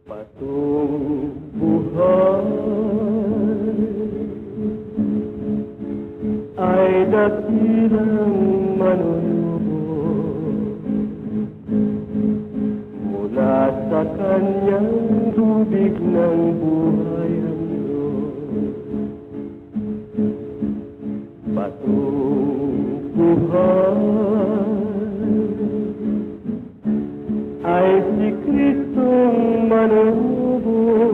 Patong buhay ay dakilang manunubos mula sa kanyang tubig ng buhay ang Diyos. Patong buhay ay si Kristong manunubos,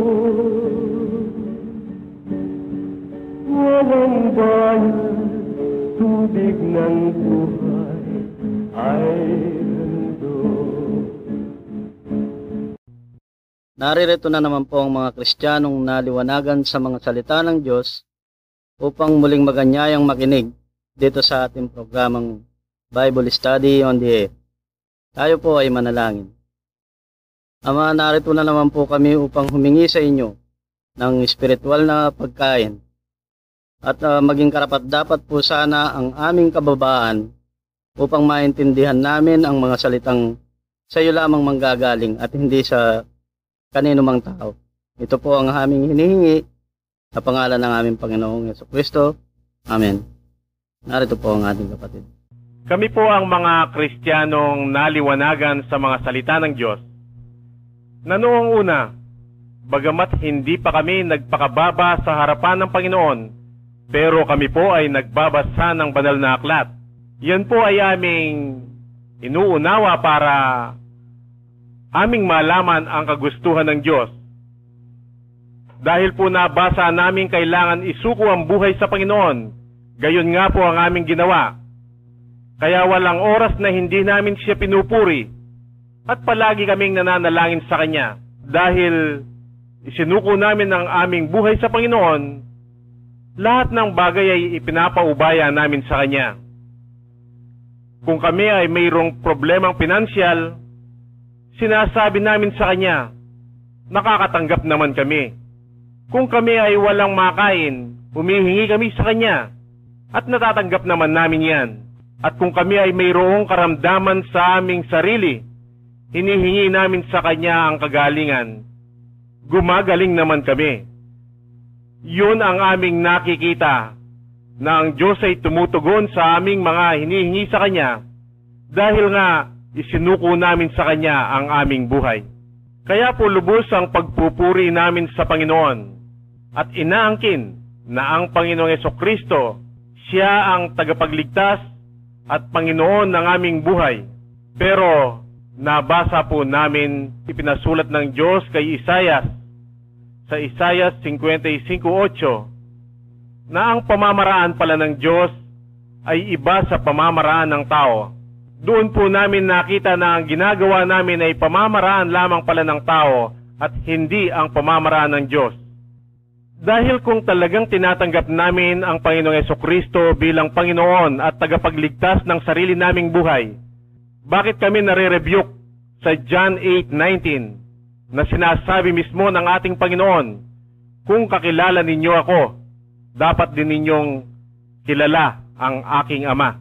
walang bayad, tubig ng buhay ay handog. Naririto na naman po ang mga Kristiyanong naliwanagan sa mga salita ng Diyos upang muling maganyayang makinig dito sa ating programang Bible Study on the Air. Tayo po ay manalangin. Ama, narito na naman po kami upang humingi sa inyo ng espiritual na pagkain at maging karapat-dapat po sana ang aming kababaan upang maintindihan namin ang mga salitang sa iyo lamang manggagaling at hindi sa kanino mang tao. Ito po ang aming hinihingi sa pangalan ng aming Panginoong Jesucristo. Amen. Narito po ang ating kapatid. Kami po ang mga Kristiyanong naliwanagan sa mga salita ng Diyos na noong una, bagamat hindi pa kami nagpakababa sa harapan ng Panginoon, pero kami po ay nagbabasa ng banal na aklat. Yan po ay aming inuunawa para aming malaman ang kagustuhan ng Diyos. Dahil po nabasa namin kailangan isuko ang buhay sa Panginoon, gayon nga po ang aming ginawa. Kaya walang oras na hindi namin siya pinupuri at palagi kaming nananalangin sa Kanya dahil isinuko namin ang aming buhay sa Panginoon. Lahat ng bagay ay ipinapaubaya namin sa Kanya. Kung kami ay mayroong problemang pinansyal, sinasabi namin sa Kanya, nakakatanggap naman kami. Kung kami ay walang makain, humihingi kami sa Kanya at natatanggap naman namin yan. At kung kami ay mayroong karamdaman sa aming sarili, hinihingi namin sa Kanya ang kagalingan. Gumagaling naman kami. Yun ang aming nakikita, na ang Diyos ay tumutugon sa aming mga hinihingi sa Kanya dahil nga isinuko namin sa Kanya ang aming buhay. Kaya po lubos ang pagpupuri namin sa Panginoon at inaangkin na ang Panginoong Jesucristo, Siya ang tagapagligtas at Panginoon ng aming buhay. Pero nabasa po namin ipinasulat ng Diyos kay Isaias sa Isaias 55:8 na ang pamamaraan pala ng Diyos ay iba sa pamamaraan ng tao. Doon po namin nakita na ang ginagawa namin ay pamamaraan lamang pala ng tao at hindi ang pamamaraan ng Diyos. Dahil kung talagang tinatanggap namin ang Panginoong Jesucristo bilang Panginoon at tagapagligtas ng sarili naming buhay, bakit kami nare-rebuke sa John 8:19 na sinasabi mismo ng ating Panginoon, kung kakilala ninyo ako, dapat din ninyong kilala ang aking Ama.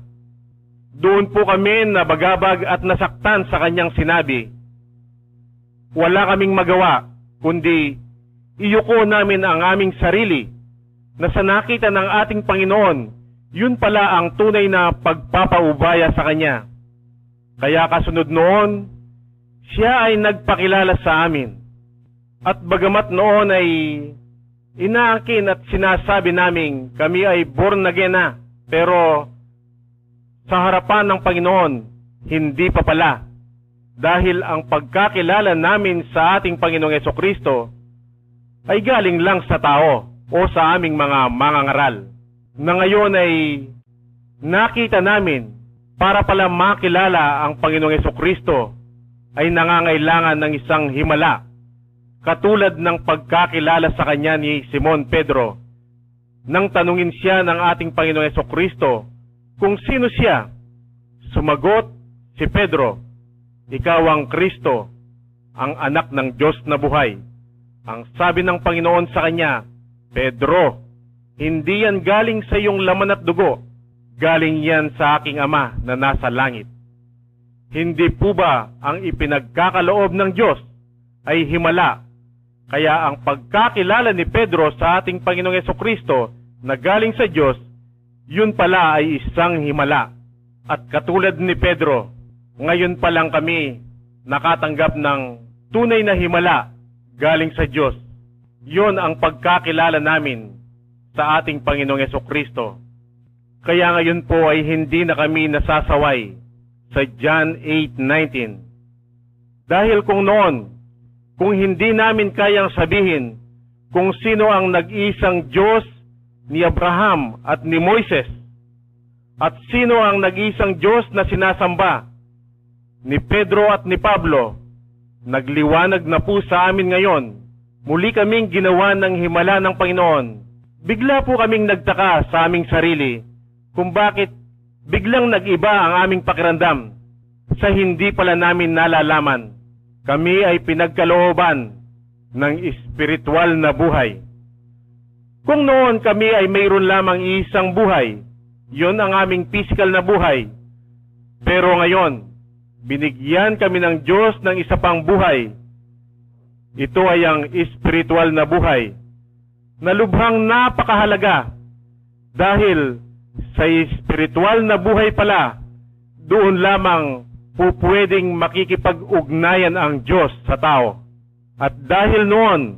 Doon po kami nabagabag at nasaktan sa Kanyang sinabi, wala kaming magawa, kundi iyuko namin ang aming sarili na sa nakita ng ating Panginoon, yun pala ang tunay na pagpapaubaya sa Kanya. Kaya kasunod noon, Siya ay nagpakilala sa amin. At bagamat noon ay inaangkin at sinasabi namin kami ay born again na, pero sa harapan ng Panginoon, hindi pa pala. Dahil ang pagkakilala namin sa ating Panginoong Jesucristo ay galing lang sa tao o sa aming mga mangangaral, na ngayon ay nakita namin para pala makilala ang Panginoong Jesucristo ay nangangailangan ng isang himala, katulad ng pagkakilala sa Kanya ni Simon Pedro. Nang tanungin siya ng ating Panginoong Jesucristo kung sino siya, sumagot si Pedro, ikaw ang Kristo, ang anak ng Diyos na buhay. Ang sabi ng Panginoon sa kanya, Pedro, hindi yan galing sa iyong laman at dugo, galing yan sa aking Ama na nasa langit. Hindi po ba ang ipinagkakaloob ng Diyos ay himala. Kaya ang pagkakilala ni Pedro sa ating Panginoong Jesucristo na galing sa Diyos, yun pala ay isang himala. At katulad ni Pedro, ngayon pa lang kami nakatanggap ng tunay na himala galing sa Diyos. Yun ang pagkakilala namin sa ating Panginoong Jesucristo. Kaya ngayon po ay hindi na kami nasasaway sa John 8:19. Dahil kung noon, kung hindi namin kayang sabihin kung sino ang nag-iisang Diyos ni Abraham at ni Moises, at sino ang nag-iisang Diyos na sinasamba ni Pedro at ni Pablo, nagliwanag na po sa amin ngayon. Muli kaming ginawa ng himala ng Panginoon. Bigla po kaming nagtaka sa aming sarili kung bakit biglang nag-iba ang aming pakiramdam sa hindi pala namin nalalaman. Kami ay pinagkalooban ng espiritual na buhay. Kung noon kami ay mayroon lamang isang buhay, yon ang aming physical na buhay. Pero ngayon, binigyan kami ng Diyos ng isa pang buhay. Ito ay ang espiritual na buhay, na lubhang napakahalaga dahil sa espiritual na buhay pala, doon lamang pupwedeng makikipag-ugnayan ang Diyos sa tao. At dahil noon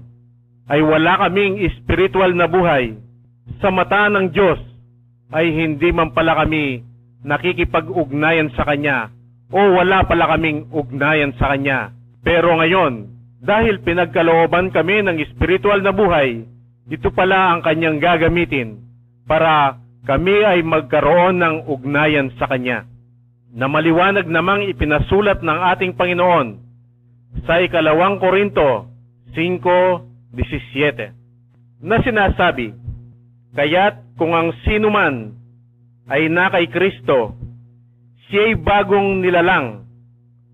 ay wala kaming espiritual na buhay, sa mata ng Diyos ay hindi man pala kami nakikipag-ugnayan sa Kanya o wala pala kaming ugnayan sa Kanya. Pero ngayon, dahil pinagkalooban kami ng espiritual na buhay, ito pala ang Kanyang gagamitin para kami ay magkaroon ng ugnayan sa Kanya, na maliwanag namang ipinasulat ng ating Panginoon sa 2 Korinto 5:17 na sinasabi, kaya't kung ang sino man ay na kay Kristo, siya'y bagong nilalang.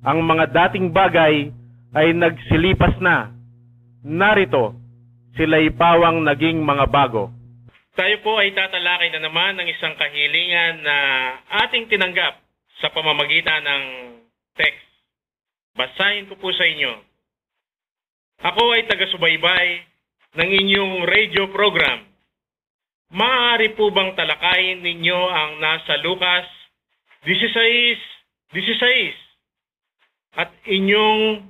Ang mga dating bagay ay nagsilipas na. Narito, sila'y pawang naging mga bago. Tayo po ay tatalakay na naman ng isang kahilingan na ating tinanggap sa pamamagitan ng text. Basahin ko po sa inyo. Ako ay taga-subaybay ng inyong radio program. Maaari po bang talakayin ninyo ang nasa Lucas 16:16 at iyong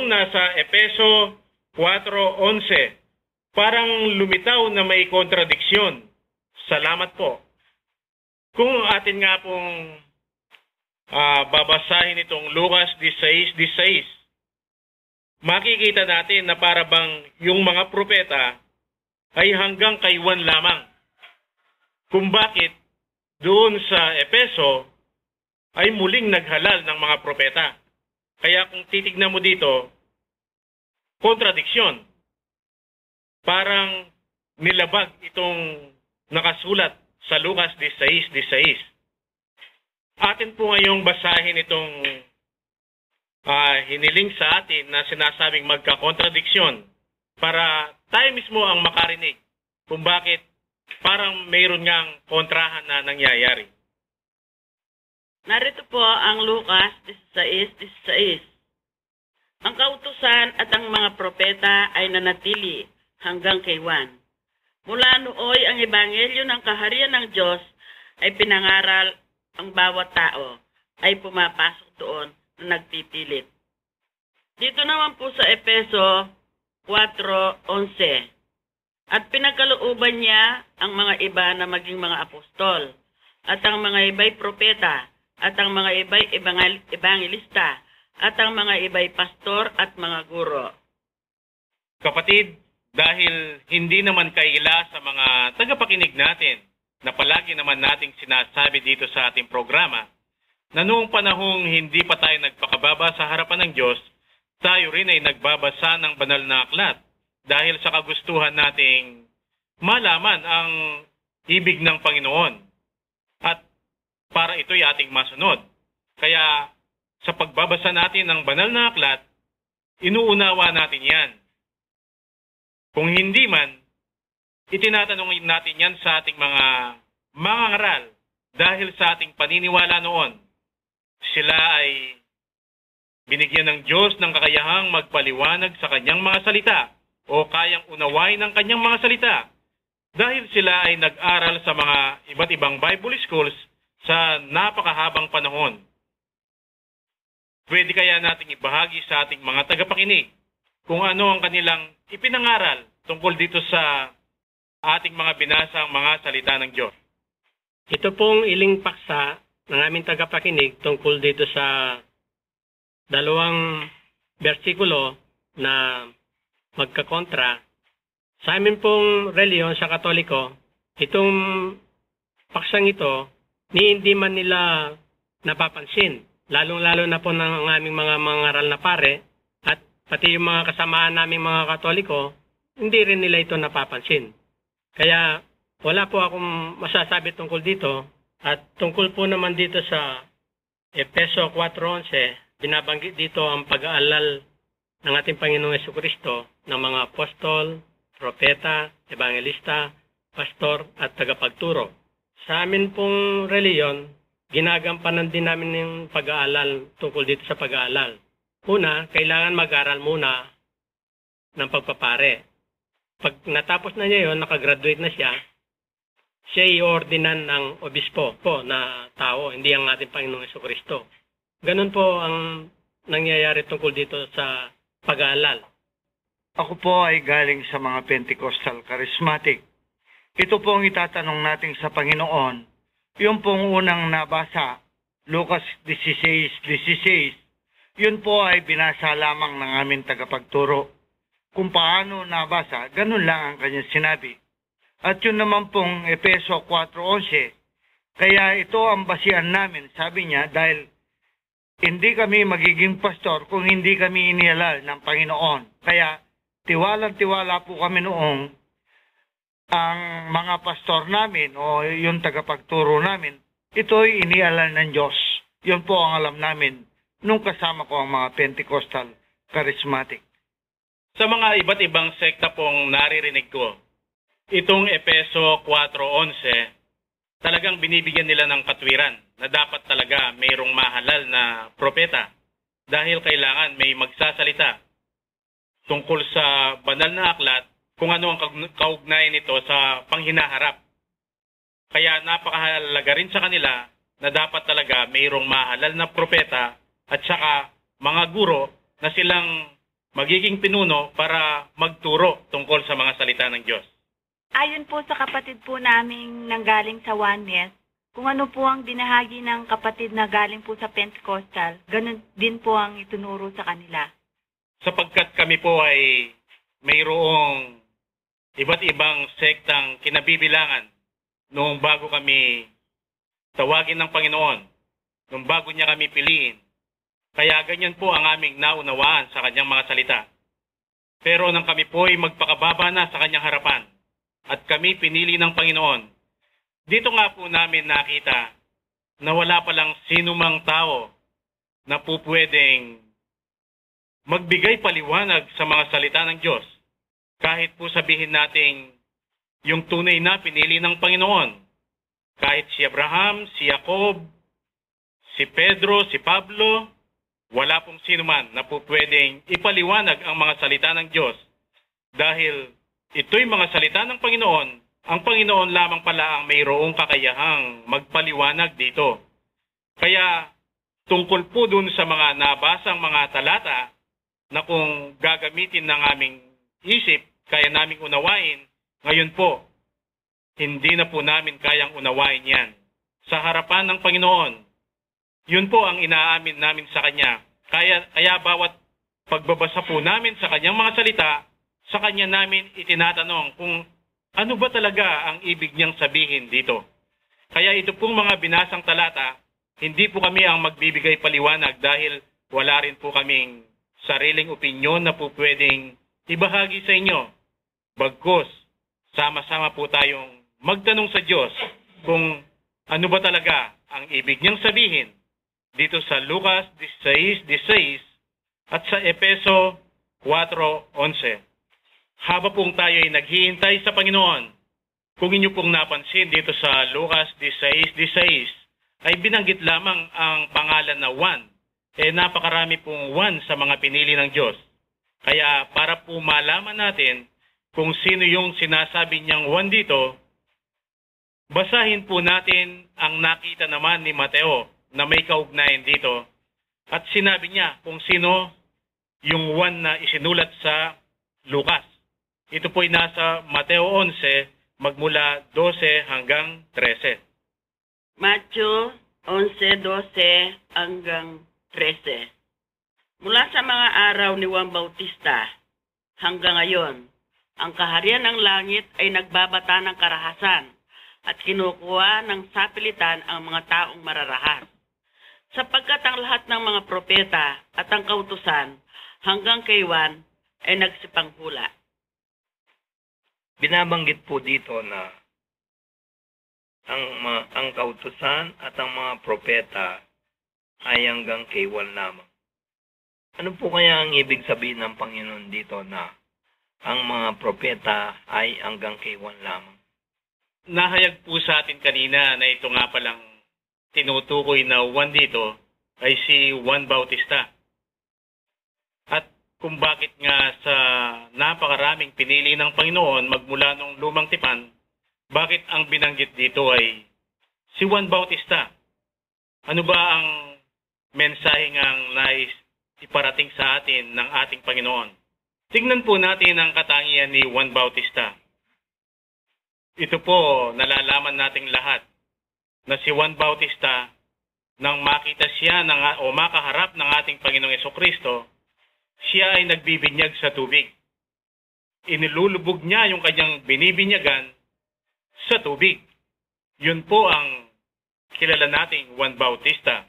nasa Efeso 4:11? Parang lumitaw na may kontradiksyon. Salamat po. Kung atin nga pong babasahin itong Lucas 16:16, makikita natin na para bang yung mga propeta ay hanggang kay Juan lamang. Kung bakit doon sa Efeso ay muling naghalal ng mga propeta. Kaya kung titignan mo dito, kontradiksyon. Parang nilabag itong nakasulat sa Lucas 16:16. Atin po ngayong basahin itong hiniling sa atin na sinasabing magkakontradiksyon para tayo mismo ang makarinig kung bakit parang mayroon ngang kontrahan na nangyayari. Narito po ang Lucas 16:16. Ang kautusan at ang mga propeta ay nanatili hanggang kay Juan. Mula nooy ang ebanghelyo ng kaharian ng Diyos ay pinangaral, ang bawat tao ay pumapasok doon na nagpipilit. Dito naman po sa Efeso 4:11. At pinagkalooban niya ang mga iba na maging mga apostol, at ang mga iba'y propeta, at ang mga iba'y ebangelista, at ang mga iba'y pastor at mga guro. Kapatid, dahil hindi naman kaila sa mga tagapakinig natin na palagi naman nating sinasabi dito sa ating programa na noong panahong hindi pa tayo nagpakababa sa harapan ng Diyos, tayo rin ay nagbabasa ng banal na aklat dahil sa kagustuhan nating malaman ang ibig ng Panginoon at para ito'y ating masunod. Kaya sa pagbabasa natin ng banal na aklat, inuunawa natin yan. Kung hindi man, itinatanong natin yan sa ating mga mangangaral dahil sa ating paniniwala noon. Sila ay binigyan ng Diyos ng kakayahang magpaliwanag sa kanyang mga salita o kayang unawain ng kanyang mga salita dahil sila ay nag-aral sa mga iba't ibang Bible schools sa napakahabang panahon. Pwede kaya nating ibahagi sa ating mga tagapakinig kung ano ang kanilang ipinangaral tungkol dito sa ating mga binasang mga salita ng Diyos. Ito pong iling paksa ng aming tagapakinig tungkol dito sa dalawang bersikulo na magkakontra. Sa amin pong reliyon sa Katoliko, itong paksang ito, hindi man nila napapansin. Lalong-lalo na po ng aming mga mangaral na pare at pati yung mga kasamaan naming mga Katoliko, hindi rin nila ito napapansin. Kaya wala po akong masasabi tungkol dito. At tungkol po naman dito sa Efeso 4:11, binabanggit dito ang pag-aalal ng ating Panginoong Jesucristo ng mga apostol, propeta, evangelista, pastor at tagapagturo. Sa amin pong reliyon, ginagampanan din namin yung pag-aalal tungkol dito sa pag-aalal. Una, kailangan mag-aral muna ng pagpapare. Pag natapos na niya yun, nakagraduate na siya, siya i-ordinan ng obispo po na tao, hindi ang ating Panginoong Jesucristo. Ganun po ang nangyayari tungkol dito sa pag-aalal. Ako po ay galing sa mga Pentecostal Charismatic. Ito po ang itatanong natin sa Panginoon. Yung pong unang nabasa, Lucas 16:16, yun po ay binasa lamang ng aming tagapagturo. Kung paano nabasa, ganun lang ang kanyang sinabi. At yun naman pong Efeso 4:11, kaya ito ang basihan namin, sabi niya, dahil hindi kami magiging pastor kung hindi kami inihalal ng Panginoon. Kaya tiwalang-tiwala po kami noong ang mga pastor namin o yung tagapagturo namin, ito'y inihalal ng Diyos. Yun po ang alam namin nung kasama ko ang mga Pentecostal Charismatic. Sa mga iba't ibang sekta pong naririnig ko, itong Efeso 4:11, talagang binibigyan nila ng katwiran na dapat talaga mayroong mahalal na propeta dahil kailangan may magsasalita tungkol sa banal na aklat kung ano ang kaugnayan nito sa panghinaharap. Kaya napakahalaga rin sa kanila na dapat talaga mayroong mahalal na propeta at saka mga guro na silang magiging pinuno para magturo tungkol sa mga salita ng Diyos. Ayon po sa kapatid po naming nanggaling sa Oneness, kung ano po ang binahagi ng kapatid na galing po sa Pentecostal, ganun din po ang itunuro sa kanila. Sapagkat kami po ay mayroong iba't ibang sektang kinabibilangan noong bago kami tawagin ng Panginoon, noong bago niya kami piliin. Kaya ganyan po ang aming naunawaan sa kanyang mga salita. Pero nang kami po ay magpakababa na sa kanyang harapan, at kami pinili ng Panginoon, dito nga po namin nakita na wala palang sinumang tao na po pwedeng magbigay paliwanag sa mga salita ng Diyos. Kahit po sabihin natin yung tunay na pinili ng Panginoon. Kahit si Abraham, si Jacob, si Pedro, si Pablo, wala pong sinuman na po pwedeng ipaliwanag ang mga salita ng Diyos. Dahil ito'y mga salita ng Panginoon, ang Panginoon lamang pala ang mayroong kakayahang magpaliwanag dito. Kaya tungkol po dun sa mga nabasang mga talata na kung gagamitin ng aming isip, kaya naming unawain, ngayon po, hindi na po namin kayang unawain yan. Sa harapan ng Panginoon, yun po ang inaamin namin sa Kanya. Kaya bawat pagbabasa po namin sa Kanyang mga salita, sa Kanya namin itinatanong kung ano ba talaga ang ibig niyang sabihin dito. Kaya ito pong mga binasang talata, hindi po kami ang magbibigay paliwanag dahil wala rin po kaming sariling opinyon na po pwedeng ibahagi sa inyo. Bagkus, sama-sama po tayong magtanong sa Diyos kung ano ba talaga ang ibig niyang sabihin dito sa Lucas 16:16 at sa Efeso 4:11. Haba pong tayo ay naghihintay sa Panginoon, kung inyo pong napansin dito sa Lucas 16:16 ay binanggit lamang ang pangalan na Juan napakarami pong Juan sa mga pinili ng Diyos. Kaya para po malaman natin kung sino yung sinasabi niyang Juan dito, basahin po natin ang nakita naman ni Mateo na may kaugnayan dito. At sinabi niya kung sino yung Juan na isinulat sa Lucas. Ito po'y nasa Mateo 11, magmula 12 hanggang 13. Matthew 11:12 hanggang 13. Mula sa mga araw ni Juan Bautista hanggang ngayon, ang kaharian ng langit ay nagbabata ng karahasan at kinukuha ng sapilitan ang mga taong mararahas. Sapagkat ang lahat ng mga propeta at ang kautusan hanggang kay Juan ay nagsipanghula. Binabanggit po dito na ang kautusan at ang mga propeta ay hanggang kay Juan lamang. Ano po kaya ang ibig sabihin ng Panginoon dito na ang mga propeta ay hanggang kay Juan lamang? Nahayag po sa atin kanina na ito nga palang tinutukoy na Juan dito ay si Juan Bautista. At kung bakit nga sa napakaraming pinili ng Panginoon magmula nung lumang tipan, bakit ang binanggit dito ay si Juan Bautista? Ano ba ang mensahe ngang nais iparating sa atin ng ating Panginoon? Tingnan po natin ang katangian ni Juan Bautista. Ito po, nalalaman nating lahat na si Juan Bautista, nang makita siya o makaharap ng ating Panginoong Jesucristo, siya ay nagbibinyag sa tubig. Inilulubog niya yung kanyang binibinyagan sa tubig. Yun po ang kilala nating Juan Bautista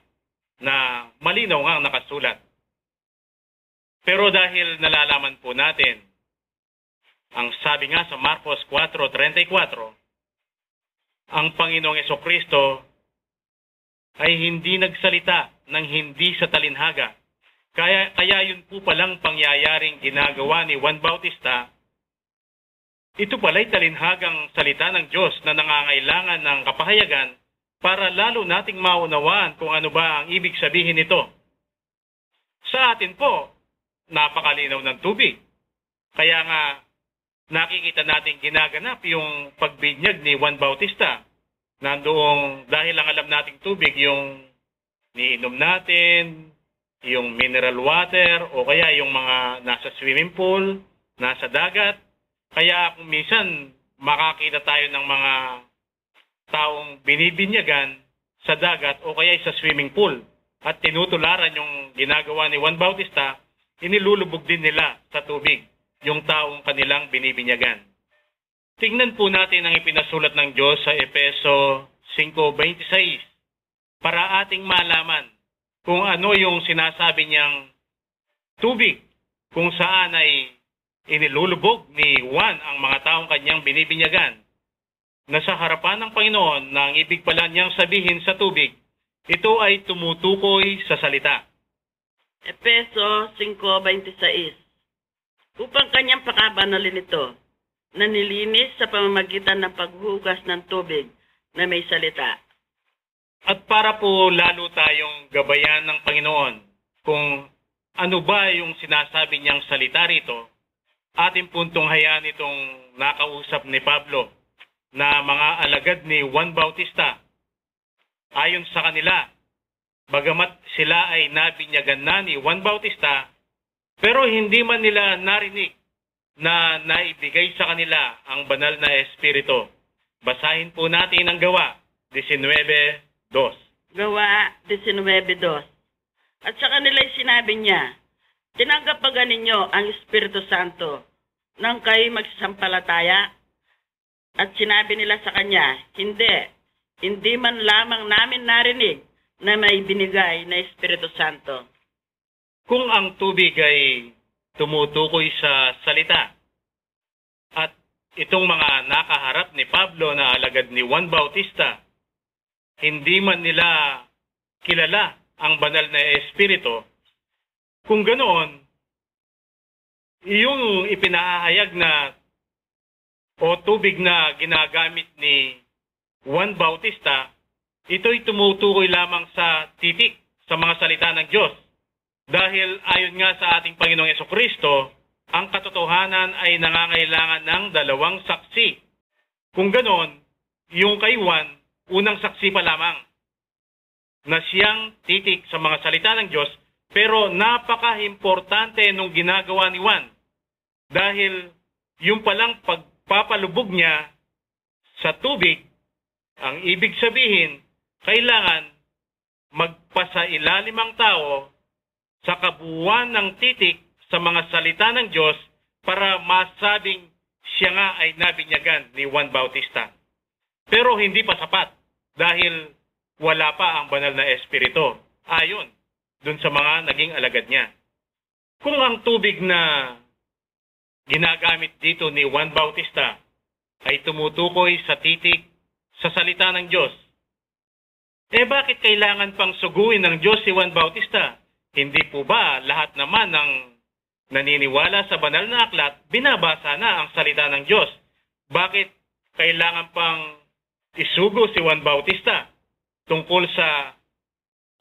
na malinaw nga ang nakasulat. Pero dahil nalalaman po natin, ang sabi nga sa Marcos 4:34, ang Panginoong Jesucristo ay hindi nagsalita ng hindi sa talinhaga. Kaya yun po palang pangyayaring ginagawa ni Juan Bautista, ito pala'y talinhagang salita ng Diyos na nangangailangan ng kapahayagan para lalo nating maunawaan kung ano ba ang ibig sabihin nito. Sa atin po, napakalinaw ng tubig. Kaya nga, nakikita natin ginaganap yung pagbinyag ni Juan Bautista. Nandoong, dahil lang alam nating tubig, yung niinom natin, yung mineral water, o kaya yung mga nasa swimming pool, nasa dagat. Kaya kung minsan makakita tayo ng mga taong binibinyagan sa dagat o kaya sa swimming pool at tinutularan yung ginagawa ni Juan Bautista, inilulubog din nila sa tubig yung taong kanilang binibinyagan. Tingnan po natin ang ipinasulat ng Diyos sa Efeso 5:26 para ating malaman kung ano yung sinasabi niyang tubig kung saan ay inilulubog ni Juan ang mga taong kanyang binibinyagan, na sa harapan ng Panginoon na ang ibig pala niyang sabihin sa tubig, ito ay tumutukoy sa salita. Efeso 5:26. Upang kanyang pakabanalin ito, na nilinis sa pamamagitan ng paghugas ng tubig na may salita. At para po lalo tayong gabayan ng Panginoon kung ano ba yung sinasabi niyang salita rito, ating puntong hayaan itong nakausap ni Pablo na mga alagad ni Juan Bautista. Ayon sa kanila, bagamat sila ay nabinyagan na ni Juan Bautista, pero hindi man nila narinig na naibigay sa kanila ang banal na Espiritu. Basahin po natin ang Gawa 19:2. Gawa 19:2. At sa kanila'y sinabi niya, tinanggap ba ninyo ang Espiritu Santo nang kayo magsasampalataya? At sinabi nila sa kanya, hindi man lamang namin narinig na may binigay na Espiritu Santo. Kung ang tubig ay tumutukoy sa salita at itong mga nakaharap ni Pablo na alagad ni Juan Bautista, hindi man nila kilala ang banal na Espiritu, kung ganoon, yung ipinahayag na o tubig na ginagamit ni Juan Bautista, ito'y tumutukoy lamang sa titik sa mga salita ng Diyos Dahil ayon nga sa ating Panginoong Jesucristo, ang katotohanan ay nangangailangan ng dalawang saksi. Kung ganon, yung kay Juan, unang saksi pa lamang na siyang titik sa mga salita ng Diyos, pero napaka-importante nung ginagawa ni Juan. Dahil yung palang pagpapalubog niya sa tubig, ang ibig sabihin, kailangan magpasailalim ang tao sa kabuuan ng titik sa mga salita ng Diyos para masabing siya nga ay nabinyagan ni Juan Bautista. Pero hindi pa sapat dahil wala pa ang banal na espiritu ayon dun sa mga naging alagad niya. Kung ang tubig na ginagamit dito ni Juan Bautista ay tumutukoy sa titik sa salita ng Diyos, bakit kailangan pang suguin ng Diyos si Juan Bautista? Hindi po ba lahat naman ng naniniwala sa banal na aklat, binabasa na ang salita ng Diyos? Bakit kailangan pang isugo si Juan Bautista tungkol sa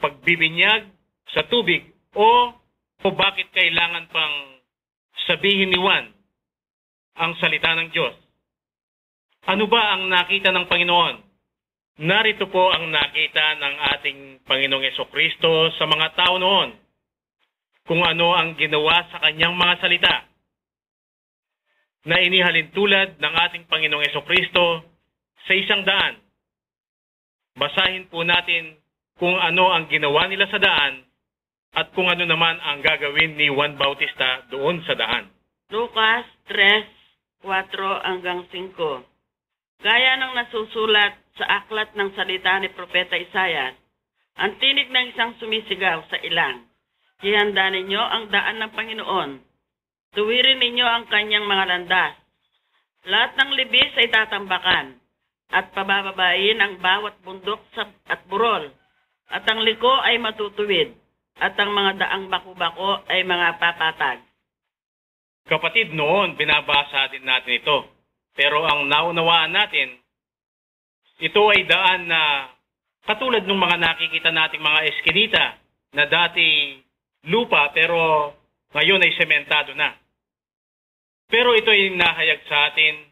pagbibinyag sa tubig? O bakit kailangan pang sabihin ni Juan ang salita ng Diyos? Ano ba ang nakita ng Panginoon? Narito po ang nakita ng ating Panginoong Jesucristo sa mga tao noon. Kung ano ang ginawa sa kanyang mga salita na inihalin tulad ng ating Panginoong Jesucristo sa 100. Basahin po natin kung ano ang ginawa nila sa daan at kung ano naman ang gagawin ni Juan Bautista doon sa daan. Lucas 3:4-5. Gaya ng nasusulat sa aklat ng salita ni Propeta Isaias, ang tinig ng isang sumisigaw sa ilang, ihanda ninyo ang daan ng Panginoon. Tuwirin ninyo ang kanyang mga landas. Lahat ng libis ay tatambakan at pabababain ang bawat bundok at burol. At ang liko ay matutuwid at ang mga daang baku-bako ay mga papatag. Kapatid, noon binabasa din natin ito. Pero ang naunawaan natin, ito ay daan na katulad ng mga nakikita nating mga eskinita na dati lupa pero ngayon ay sementado na. Pero ito ay nahayag sa atin,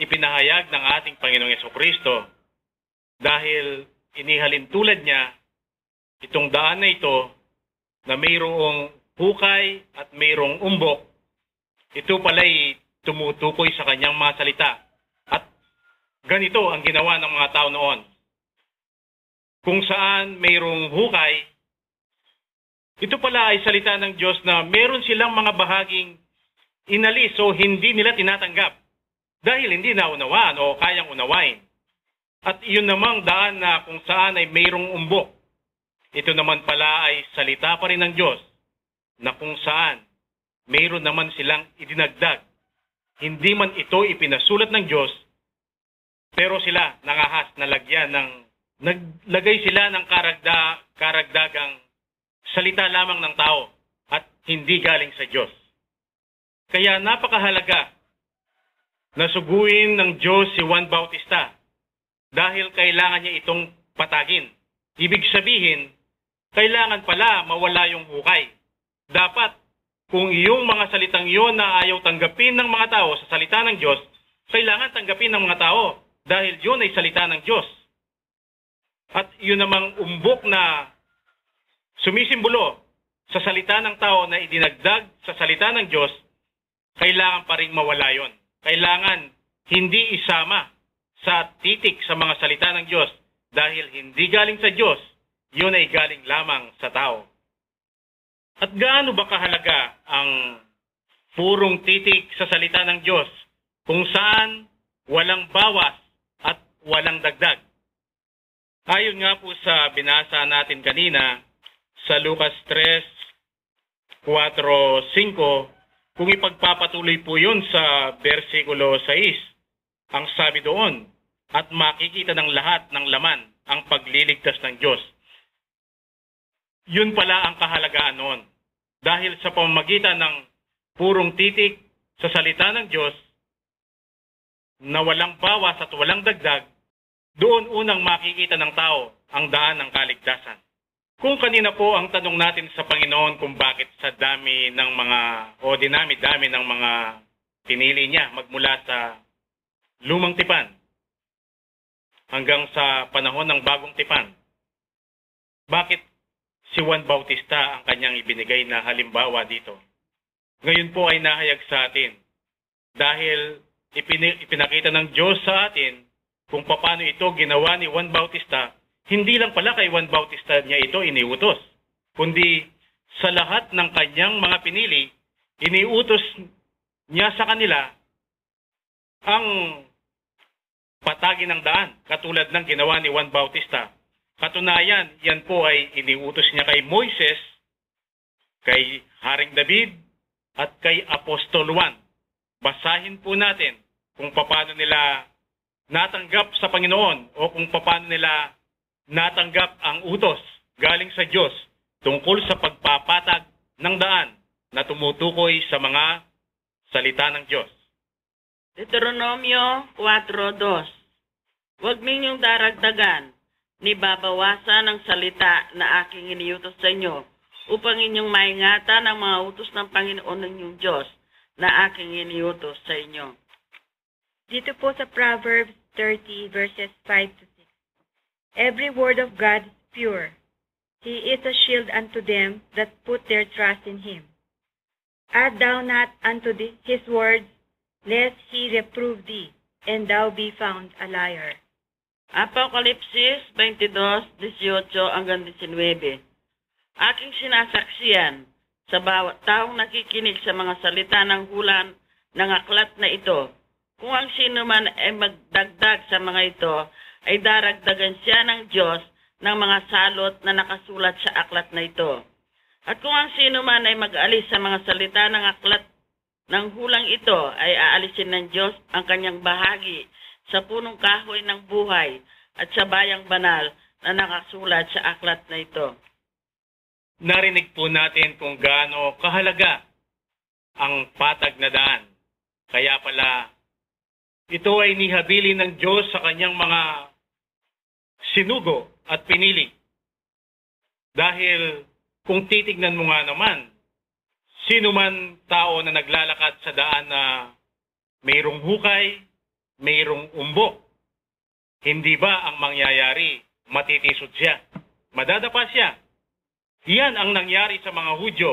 ipinahayag ng ating Panginoong Jesucristo dahil inihalin tulad niya itong daan na ito na mayroong hukay at mayroong umbok. Ito pala'y tumutukoy sa kanyang mga salita. At ganito ang ginawa ng mga tao noon. Kung saan mayroong hukay, ito pala ay salita ng Diyos na meron silang mga bahaging inalis o hindi nila tinatanggap dahil hindi naunawaan o kayang unawain. At iyon namang daan na kung saan ay mayroong umbok. Ito naman pala ay salita pa rin ng Diyos na kung saan mayroon naman silang idinagdag. Hindi man ito ipinasulat ng Diyos, pero sila nangahas na naglagay sila ng karagdagang salita lamang ng tao at hindi galing sa Diyos. Kaya napakahalaga na suguin ng Diyos si Juan Bautista dahil kailangan niya itong patagin. Ibig sabihin, kailangan pala mawala yung hukay. Dapat kung iyong mga salitang iyon na ayaw tanggapin ng mga tao sa salita ng Diyos, kailangan tanggapin ng mga tao dahil yun ay salita ng Diyos. At yun namang umbok na sumisimbolo sa salita ng tao na idinagdag sa salita ng Diyos, kailangan pa rin mawala yun. Kailangan hindi isama sa titik sa mga salita ng Diyos dahil hindi galing sa Diyos, yun ay galing lamang sa tao. At gaano ba kahalaga ang purong titik sa salita ng Diyos kung saan walang bawas at walang dagdag? Ayon nga po sa binasa natin kanina sa Lucas 3:4-5, kung ipagpapatuloy po yun sa versikulo 6, ang sabi doon, at makikita ng lahat ng laman ang pagliligtas ng Diyos. Yun pala ang kahalagaan noon. Dahil sa pamamagitan ng purong titik sa salita ng Diyos na walang bawas at walang dagdag, doon unang makikita ng tao ang daan ng kaligtasan. Kung kanina po ang tanong natin sa Panginoon kung bakit sa dami ng mga, o dinami-dami ng mga pinili niya magmula sa lumang tipan hanggang sa panahon ng bagong tipan, bakit si Juan Bautista ang kanyang ibinigay na halimbawa dito? Ngayon po ay nahayag sa atin dahil ipinakita ng Diyos sa atin kung paano ito ginawa ni Juan Bautista. Hindi lang pala kay Juan Bautista niya ito iniutos, kundi sa lahat ng kanyang mga pinili, iniutos niya sa kanila ang patagin ng daan, katulad ng ginawa ni Juan Bautista. Katunayan, yan po ay iniutos niya kay Moises, kay Haring David, at kay Apostol Juan. Basahin po natin kung paano nila natanggap sa Panginoon o kung paano nila natanggap ang utos galing sa Diyos tungkol sa pagpapatag ng daan na tumutukoy sa mga salita ng Diyos. Deuteronomio 4:2. Huwag ninyong daragdagan ni babawasan ang salita na aking iniutos sa inyo upang inyong maingatan ang mga utos ng Panginoon ninyong Diyos na aking iniutos sa inyo. Dito po sa Proverbs 30 verses 5-6. Every word of God is pure. He is a shield unto them that put their trust in him. Add thou not unto his words, lest he reprove thee, and thou be found a liar. Apokalipsis 22:18-19. Aking sinasaksiyan sa bawat taong nakikinig sa mga salita ng hulan ng aklat na ito. Kung ang sino man ay magdagdag sa mga ito, ay daragdagan siya ng Diyos ng mga salot na nakasulat sa aklat na ito. At kung ang sino man ay mag-alis sa mga salita ng aklat ng hulang ito, ay aalisin ng Diyos ang kanyang bahagi sa punong kahoy ng buhay at sa bayang banal na nakasulat sa aklat na ito. Narinig po natin kung gaano kahalaga ang patag na daan. Kaya pala, ito ay nihabili ng Diyos sa kanyang mga sinugo at pinili. Dahil kung titignan mo nga naman, sino man tao na naglalakad sa daan na mayroong hukay, mayroong umbok, hindi ba ang mangyayari? Matitisod siya. Madadapa siya. Yan ang nangyari sa mga Hudyo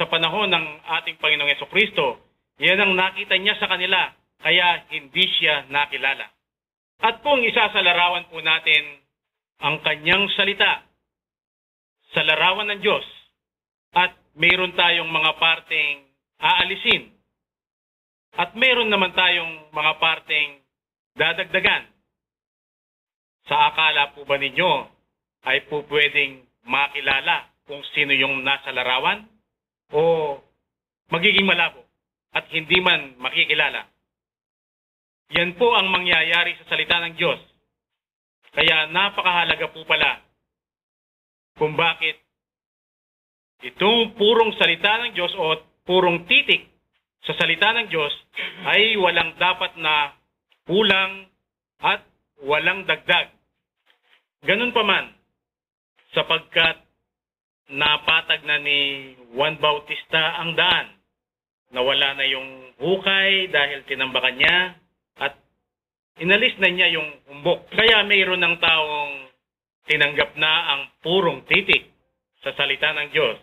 sa panahon ng ating Panginoong Jesucristo. Yan ang nakita niya sa kanila, kaya hindi siya nakilala. At kung isasalarawan po natin ang kanyang salita sa larawan ng Diyos, at mayroon tayong mga parteng aalisin, at mayroon naman tayong mga parteng dadagdagan, sa akala po ba ninyo ay po pwedeng makilala kung sino yung nasa larawan? O magiging malabo at hindi man makikilala? Yan po ang mangyayari sa salita ng Diyos. Kaya napakahalaga po pala kung bakit itong purong salita ng Diyos o purong titik sa salita ng Diyos ay walang dapat na kulang at walang dagdag. Ganun pa man, sapagkat napatag na ni Juan Bautista ang daan. Nawala na yung hukay dahil tinambakan niya at inalis na niya yung umbok. Kaya mayroon ng taong tinanggap na ang purong titik sa salita ng Diyos.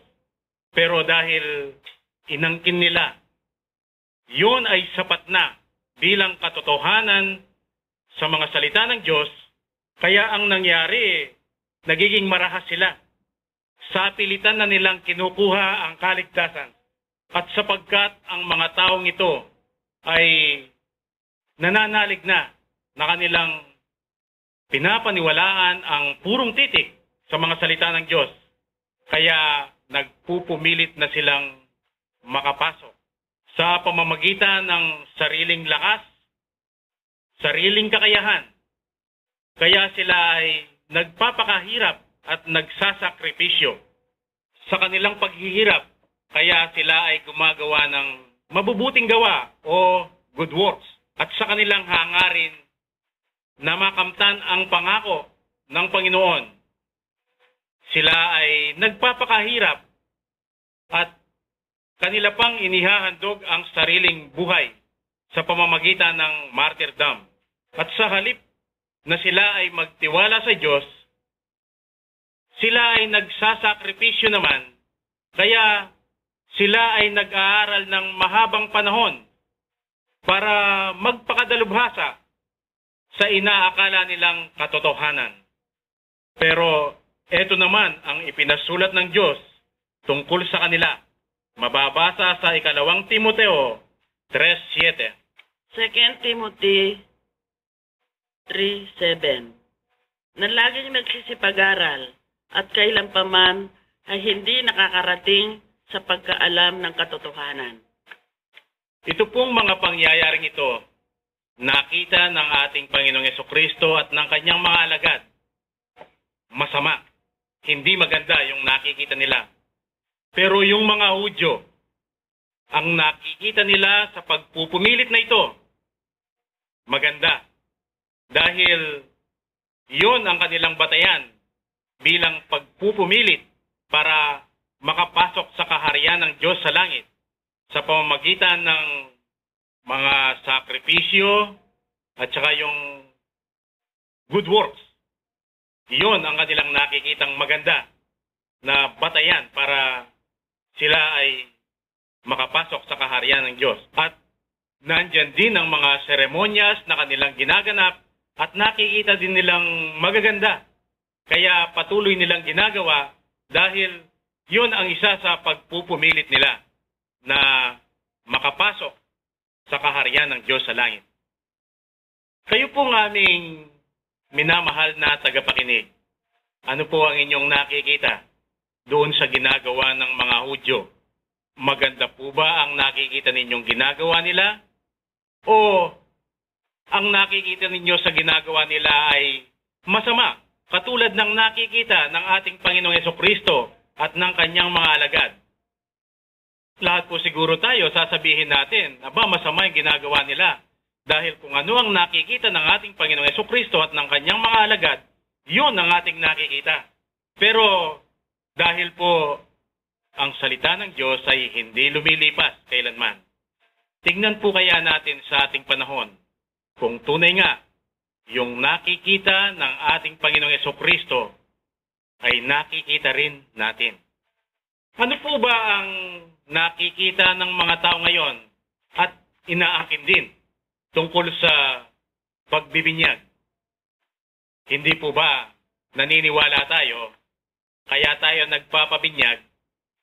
Pero dahil inangkin nila, yun ay sapat na bilang katotohanan sa mga salita ng Diyos. Kaya ang nangyari, nagiging marahas sila. Sa pilitan na nilang kinukuha ang kaligtasan. At sapagkat ang mga taong ito ay nananalig na kanilang pinapaniwalaan ang purong titik sa mga salita ng Diyos. Kaya nagpupumilit na silang makapasok sa pamamagitan ng sariling lakas, sariling kakayahan. Kaya sila ay nagpapakahirap at nagsasakripisyo sa kanilang paghihirap. Kaya sila ay gumagawa ng mabubuting gawa o good works. At sa kanilang hangarin na makamtan ang pangako ng Panginoon, sila ay nagpapakahirap at kanila pang inihahandog ang sariling buhay sa pamamagitan ng martyrdom. At sa halip na sila ay magtiwala sa Diyos, sila ay nagsasakripisyo naman, kaya sila ay nag-aaral ng mahabang panahon para magpakadalubhasa sa inaakala nilang katotohanan. Pero ito naman ang ipinasulat ng Diyos tungkol sa kanila. Mababasa sa 2 Timoteo 3:7. 2 Timothy 3:7. Na laging nagsisipag-aral at kailan pa man ay hindi nakakarating sa pagkaalam ng katotohanan. Ito pong mga pangyayaring ito, nakita ng ating Panginoong Jesucristo at ng kanyang mga alagad. Masama, hindi maganda yung nakikita nila. Pero yung mga Hudyo, ang nakikita nila sa pagpupumilit na ito, maganda. Dahil yun ang kanilang batayan bilang pagpupumilit para makapasok sa kaharian ng Diyos sa langit sa pamamagitan ng mga sakripisyo at saka yung good works. Yun ang kanilang nakikitang maganda na batayan para sila ay makapasok sa kaharian ng Diyos. At nandyan din ang mga seremonyas na kanilang ginaganap at nakikita din nilang magaganda. Kaya patuloy nilang ginagawa dahil yun ang isa sa pagpupumilit nila na makapasok sa kaharian ng Diyos sa langit. Kayo pong aming minamahal na tagapakinig, ano po ang inyong nakikita doon sa ginagawa ng mga Hudyo? Maganda po ba ang nakikita ninyong ginagawa nila? O ang nakikita ninyo sa ginagawa nila ay masama, katulad ng nakikita ng ating Panginoong Jesucristo at ng kanyang mga alagad? Lahat po siguro tayo sasabihin natin, aba, masama yung ginagawa nila. Dahil kung ano ang nakikita ng ating Panginoong Jesucristo at ng kanyang mga alagad, yun ang ating nakikita. Pero dahil po ang salita ng Diyos ay hindi lumilipas kailanman, tignan po kaya natin sa ating panahon kung tunay nga yung nakikita ng ating Panginoong Jesucristo ay nakikita rin natin. Ano po ba ang nakikita ng mga tao ngayon at inaakin din tungkol sa pagbibinyag? Hindi po ba naniniwala tayo kaya tayo nagpapabinyag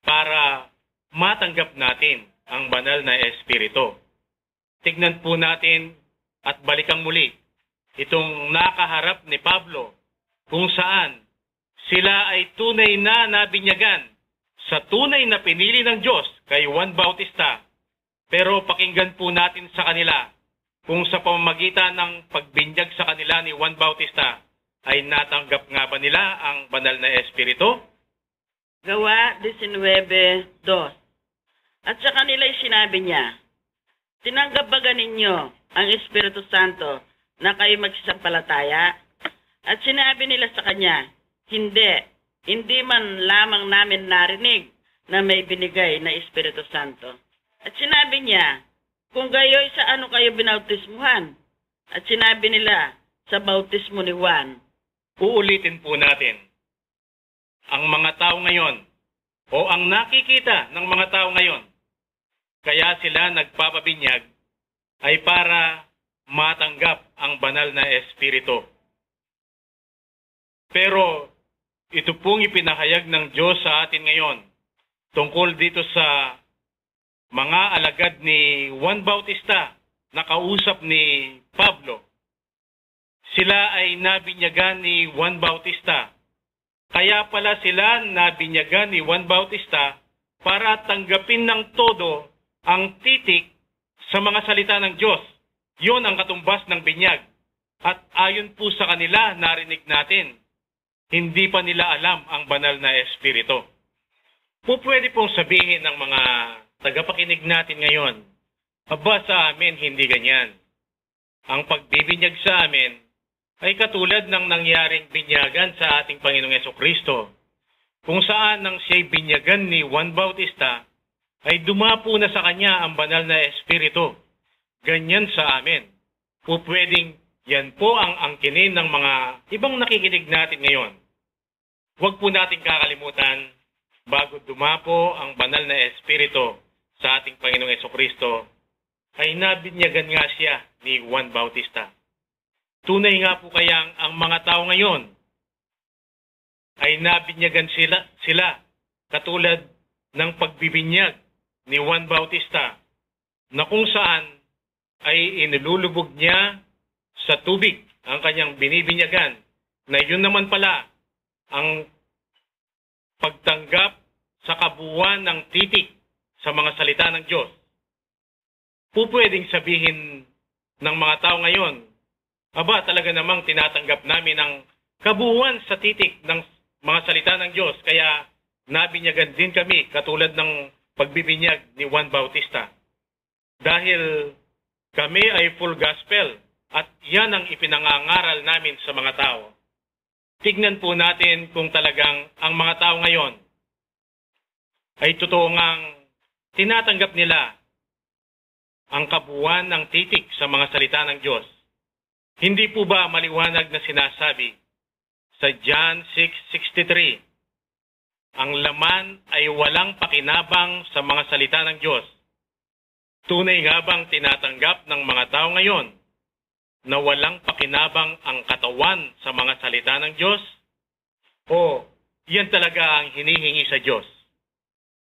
para matanggap natin ang banal na Espiritu? Tignan po natin at balikang muli itong nakaharap ni Pablo kung saan sila ay tunay na nabinyagan sa tunay na pinili ng Diyos kay Juan Bautista. Pero pakinggan po natin sa kanila kung sa pamamagitan ng pagbinyag sa kanila ni Juan Bautista ay natanggap nga ba nila ang banal na Espiritu? Gawa 19:2. At sa kanila'y sinabi niya, tinanggap ba ninyo ang Espiritu Santo na kayo magsasampalataya? At sinabi nila sa kanya, hindi man lamang namin narinig na may binigay na Espiritu Santo. At sinabi niya, kung gayo'y sa ano kayo binautismuhan? At sinabi nila, sa bautismo ni Juan. Uulitin po natin. Ang mga tao ngayon, o ang nakikita ng mga tao ngayon, kaya sila nagpapabinyag, ay para matanggap ang banal na Espiritu. Pero ito pong ipinahayag ng Diyos sa atin ngayon tungkol dito sa mga alagad ni Juan Bautista na kausap ni Pablo. Sila ay nabinyagan ni Juan Bautista. Kaya pala sila nabinyagan ni Juan Bautista para tanggapin ng todo ang titik sa mga salita ng Diyos. Yun ang katumbas ng binyag. At ayon po sa kanila, narinig natin, hindi pa nila alam ang banal na Espiritu. Pwede pong sabihin ng mga tagapakinig natin ngayon, aba sa amin hindi ganyan. Ang pagbibinyag sa amin ay katulad ng nangyaring binyagan sa ating Panginoong Jesucristo. kung saan nang siya'y binyagan ni Juan Bautista, ay dumapo na sa kanya ang banal na Espiritu. Ganyan sa amin. Pwedeng yan po ang angkinin ng mga ibang nakikinig natin ngayon. Huwag po natin kakalimutan, bago dumapo ang banal na Espiritu sa ating Panginoong Hesukristo, ay nabinyagan nga siya ni Juan Bautista. Tunay nga po kayang ang mga tao ngayon ay nabinyagan sila katulad ng pagbibinyag ni Juan Bautista, na kung saan ay inilulubog niya sa tubig ang kanyang binibinyagan, na yun naman pala ang pagtanggap sa kabuuan ng titik sa mga salita ng Diyos. Pwedeng sabihin ng mga tao ngayon, aba, talaga namang tinatanggap namin ang kabuuan sa titik ng mga salita ng Diyos, kaya nabinyagan din kami katulad ng pagbibinyag ni Juan Bautista. Dahil kami ay full gospel at yan ang ipinangangaral namin sa mga tao. Tignan po natin kung talagang ang mga tao ngayon ay totoo ngang tinatanggap nila ang kabuuan ng titik sa mga salita ng Diyos. Hindi po ba maliwanag na sinasabi sa John 6:63, ang laman ay walang pakinabang sa mga salita ng Diyos? Tunay nga bang tinatanggap ng mga tao ngayon na walang pakinabang ang katawan sa mga salita ng Diyos? O yan talaga ang hinihingi sa Diyos?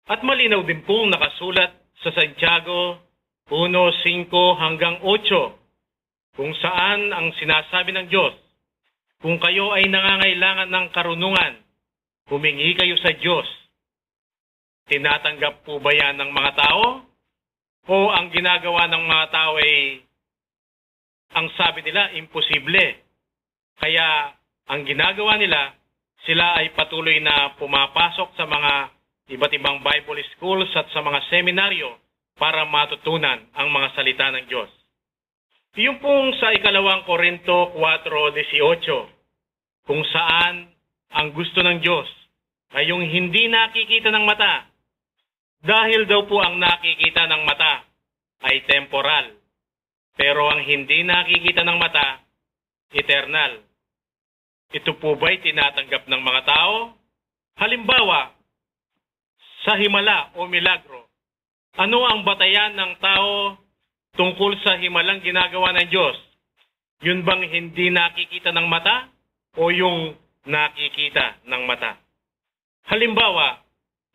At malinaw din pong nakasulat sa Santiago 1:5 hanggang 8, kung saan ang sinasabi ng Diyos, kung kayo ay nangangailangan ng karunungan, humingi kayo sa Diyos. Tinatanggap po ba yan ng mga tao? O ang ginagawa ng mga tao ay, ang sabi nila, imposible. Kaya ang ginagawa nila, sila ay patuloy na pumapasok sa mga iba't ibang Bible schools at sa mga seminaryo para matutunan ang mga salita ng Diyos. Yung pong sa 2 Korinto 4:18, kung saan ang gusto ng Diyos ay yung hindi nakikita ng mata, dahil daw po ang nakikita ng mata ay temporal, pero ang hindi nakikita ng mata, eternal. Ito po ba'y tinatanggap ng mga tao? Halimbawa, sa himala o milagro, ano ang batayan ng tao tungkol sa himalang ginagawa ng Diyos? Yun bang hindi nakikita ng mata o yung nakikita ng mata? Halimbawa,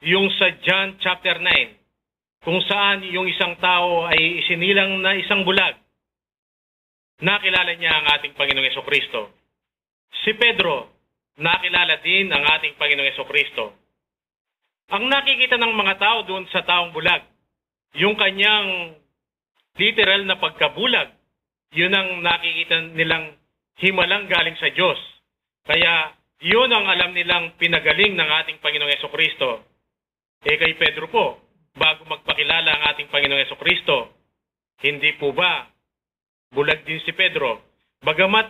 yung sa John chapter 9, kung saan yung isang tao ay isinilang na isang bulag, nakilala niya ang ating Panginoong Hesukristo. Si Pedro, nakilala din ang ating Panginoong Hesukristo. Ang nakikita ng mga tao doon sa taong bulag, yung kanyang literal na pagkabulag, yun ang nakikita nilang himalang galing sa Diyos. Kaya yun ang alam nilang pinagaling ng ating Panginoong Hesukristo. Kay Pedro po, bago magpakilala ang ating Panginoong Hesukristo, hindi po ba bulag din si Pedro? Bagamat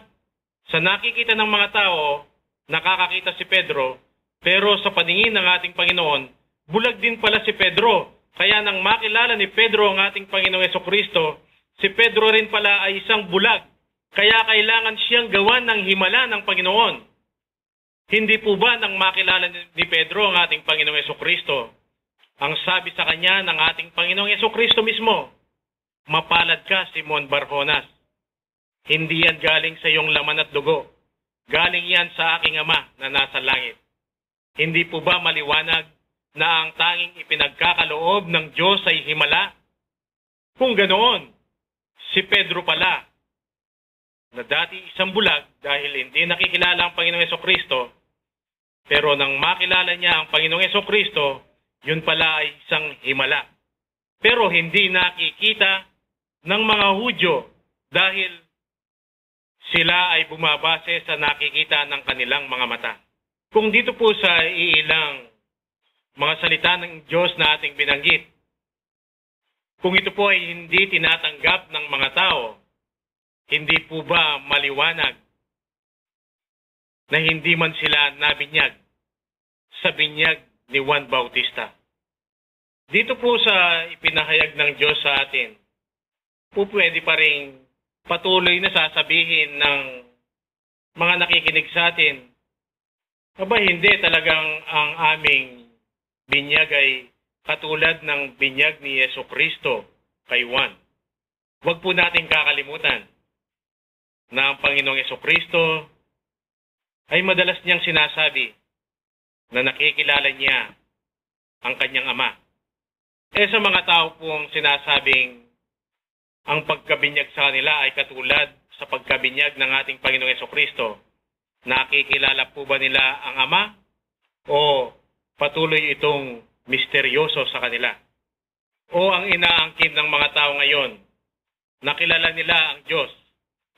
sa nakikita ng mga tao, nakakakita si Pedro, pero sa paningin ng ating Panginoon, bulag din pala si Pedro. Kaya nang makilala ni Pedro ang ating Panginoong Hesukristo, si Pedro rin pala ay isang bulag. Kaya kailangan siyang gawan ng himala ng Panginoon. Hindi po ba nang makilala ni Pedro ang ating Panginoong Hesukristo, ang sabi sa kanya ng ating Panginoong Hesukristo mismo, mapalad ka, Simon Barjonas. Hindi yan galing sa iyong laman at dugo. Galing yan sa aking Ama na nasa langit. Hindi po ba maliwanag na ang tanging ipinagkakaloob ng Diyos ay himala? Kung ganoon, si Pedro pala, na dati isang bulag dahil hindi nakikilala ang Panginoong Hesukristo, pero nang makilala niya ang Panginoong Hesukristo, yun pala ay isang himala. Pero hindi nakikita ng mga Hudyo dahil sila ay bumabase sa nakikita ng kanilang mga mata. Kung dito po sa iilang mga salita ng Diyos na ating binanggit, kung ito po ay hindi tinatanggap ng mga tao, hindi po ba maliwanag na hindi man sila nabinyag sa binyag ni Juan Bautista. Dito po sa ipinahayag ng Diyos sa atin, po pwede pa rin patuloy na sasabihin ng mga nakikinig sa atin, aba hindi talagang ang aming binyag ay katulad ng binyag ni Jesucristo kay Juan. Huwag po natin kakalimutan na ang Panginoong Jesucristo ay madalas niyang sinasabi na nakikilala niya ang kanyang Ama. Sa mga tao pong sinasabing ang pagkabinyag sa kanila ay katulad sa pagkabinyag ng ating Panginoong Jesucristo, nakikilala po ba nila ang Ama o patuloy itong misteryoso sa kanila? O ang inaangkin ng mga tao ngayon, nakilala nila ang Diyos,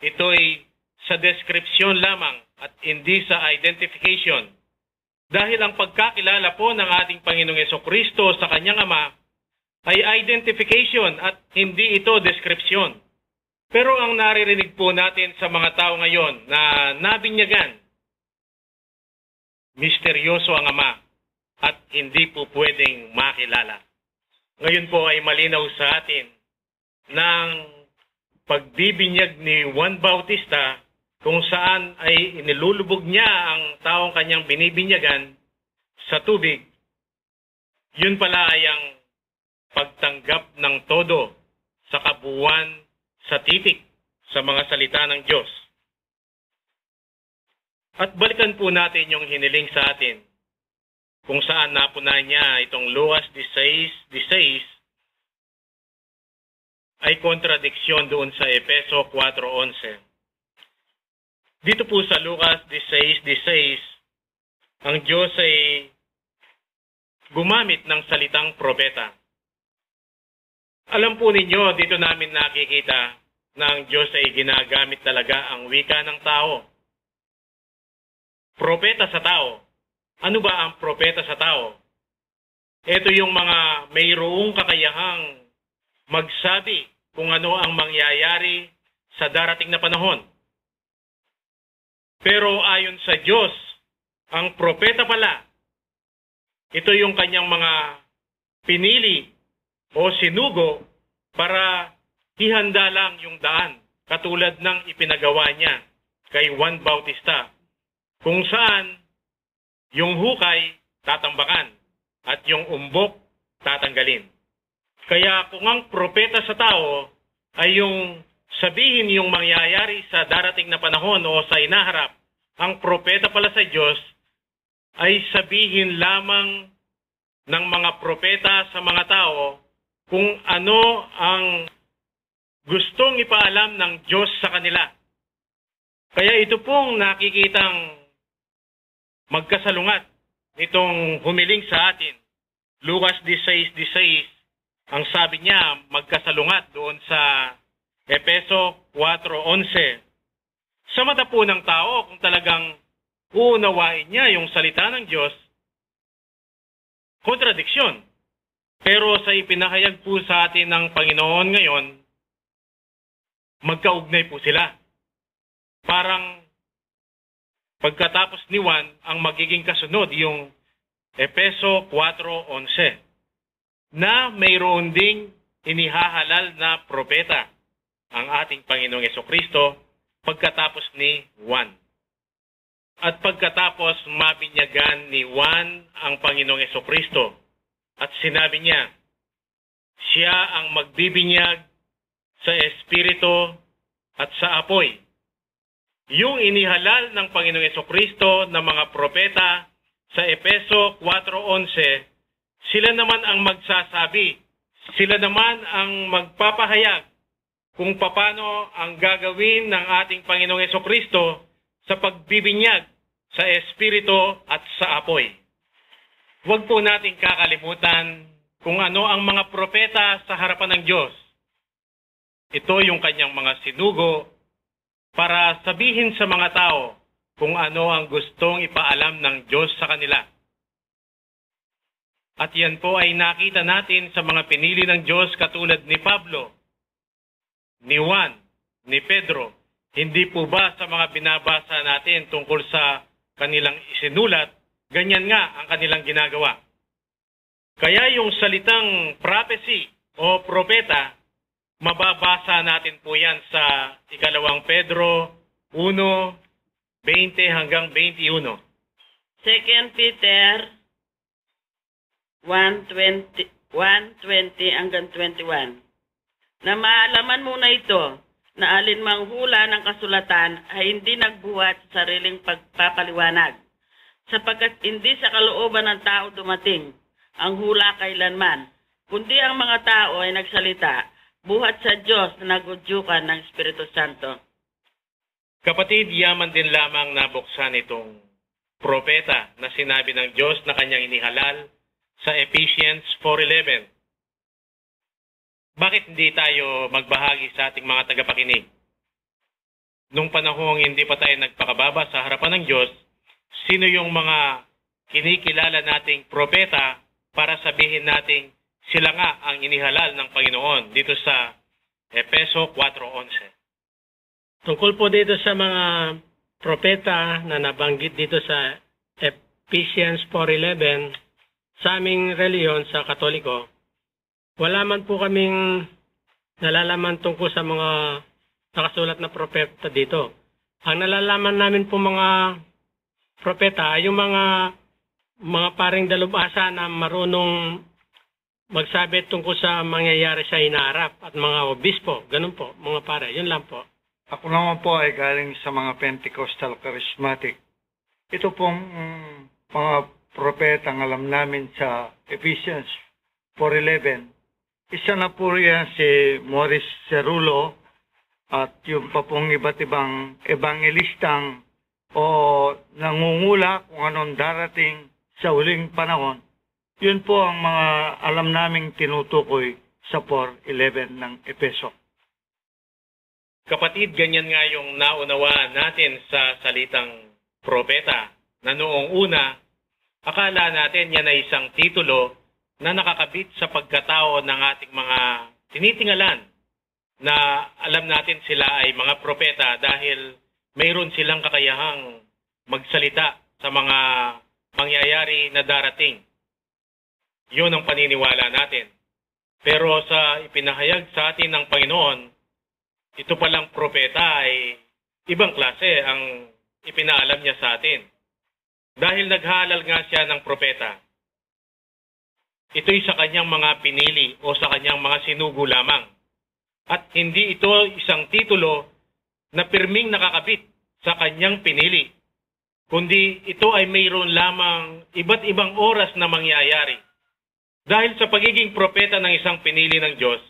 ito'y sa deskripsyon lamang at hindi sa identification. Dahil ang pagkakilala po ng ating Panginoong Jesucristo sa kanyang Ama ay identification at hindi ito deskripsyon. Pero ang naririnig po natin sa mga tao ngayon na nabinyagan, misteryoso ang Ama at hindi po pwedeng makilala. Ngayon po ay malinaw sa atin ng pagbibinyag ni Juan Bautista kung saan ay inilulubog niya ang taong kanyang binibinyagan sa tubig. Yun pala ay ang pagtanggap ng todo sa kabuuan sa titik sa mga salita ng Diyos. At balikan po natin yung hiniling sa atin kung saan napuna niya itong Lucas 16:16 ay kontradiksyon doon sa Efeso 4:11. Dito po sa Lucas 16:16, ang Diyos ay gumamit ng salitang propeta. Alam po ninyo, dito namin nakikita na ang Diyos ay ginagamit talaga ang wika ng tao. Propeta sa tao. Ano ba ang propeta sa tao? Ito yung mga mayroong kakayahang magsabi kung ano ang mangyayari sa darating na panahon. Pero ayon sa Diyos, ang propeta pala, ito yung kanyang mga pinili o sinugo para ihanda lang yung daan, katulad ng ipinagawa niya kay Juan Bautista, kung saan yung hukay tatambakan at yung umbok tatanggalin. Kaya kung ang propeta sa tao ay yung sabihin yung mangyayari sa darating na panahon o sa inaharap, ang propeta pala sa Diyos ay sabihin lamang ng mga propeta sa mga tao kung ano ang gustong ipaalam ng Diyos sa kanila. Kaya ito pong nakikitang magkasalungat nitong humiling sa atin. Lucas 16:16, ang sabi niya magkasalungat doon sa Efeso 4:11. Sa mata po ng tao, kung talagang uunawain niya yung salita ng Diyos, kontradiksyon. Pero sa ipinahayag po sa atin ng Panginoon ngayon, magkaugnay po sila. Parang pagkatapos ni Juan, ang magiging kasunod yung Efeso 4:11 na mayroon ding inihahalal na propeta ang ating Panginoong Jesucristo pagkatapos ni Juan. At pagkatapos mabinyagan ni Juan ang Panginoong Jesucristo at sinabi niya, siya ang magbibinyag sa Espiritu at sa apoy. Yung inihalal ng Panginoong Jesucristo ng mga propeta sa Efeso 4:11, sila naman ang magsasabi, sila naman ang magpapahayag kung paano ang gagawin ng ating Panginoong Jesucristo sa pagbibinyag sa Espiritu at sa apoy. Huwag po nating kakalimutan kung ano ang mga propeta sa harapan ng Diyos. Ito yung kanyang mga sinugo para sabihin sa mga tao kung ano ang gustong ipaalam ng Diyos sa kanila. At yan po ay nakita natin sa mga pinili ng Diyos katulad ni Pablo, ni Juan, ni Pedro. Hindi po ba sa mga binabasa natin tungkol sa kanilang isinulat, ganyan nga ang kanilang ginagawa. Kaya yung salitang prophecy o propeta, mababasa natin po yan sa 2 Pedro 1:20 hanggang 21. 2 Peter 1:20 hanggang 21. Na maalaman muna ito, na alinmang hula ng kasulatan ay hindi nagbuhat sa sariling pagpapaliwanag, sapagkat hindi sa kalooban ng tao dumating ang hula kailanman, kundi ang mga tao ay nagsalita, buhat sa Diyos na nagudyukan ng Espiritu Santo. Kapatid, yaman din lamang nabuksan itong propeta na sinabi ng Diyos na kanyang inihalal sa Ephesians 4:11. Bakit hindi tayo magbahagi sa ating mga tagapakinig? Nung panahong hindi pa tayo nagpakababa sa harapan ng Diyos, sino yung mga kinikilala nating propeta para sabihin nating sila nga ang inihalal ng Panginoon dito sa Efeso 4:11? Tungkol po dito sa mga propeta na nabanggit dito sa Ephesians 4:11, sa aming reliyon sa Katoliko, wala man po kaming nalalaman tungkol sa mga nakasulat na propeta dito. Ang nalalaman namin po mga propeta ay yung mga paring dalubhasa na marunong magsabi tungkol sa mangyayari sa hinaharap at mga obispo. Ganun po, mga pare. Yun lang po. Ako naman po ay galing sa mga Pentecostal Charismatic. Ito pong mga propeta ang alam namin sa Ephesians 4:11. Isa na po yan si Maurice Cerullo at yung pa pong iba't ibang evangelistang o nangungula kung anong darating sa huling panahon. Yun po ang mga alam naming tinutukoy sa 4:11 ng Efeso. Kapatid, ganyan nga yung naunawaan natin sa salitang propeta na noong una, akala natin yan ay isang titulo na nakakabit sa pagkatao ng ating mga tinitingalan na alam natin sila ay mga propeta dahil mayroon silang kakayahang magsalita sa mga pangyayari na darating. Yun ang paniniwala natin. Pero sa ipinahayag sa atin ng Panginoon, ito palang propeta ay ibang klase ang ipinaalam niya sa atin. Dahil naghalal nga siya ng propeta, ito'y sa kanyang mga pinili o sa kanyang mga sinugo lamang. At hindi ito isang titulo na pirming nakakabit sa kanyang pinili, kundi ito ay mayroon lamang iba't ibang oras na mangyayari. Dahil sa pagiging propeta ng isang pinili ng Diyos,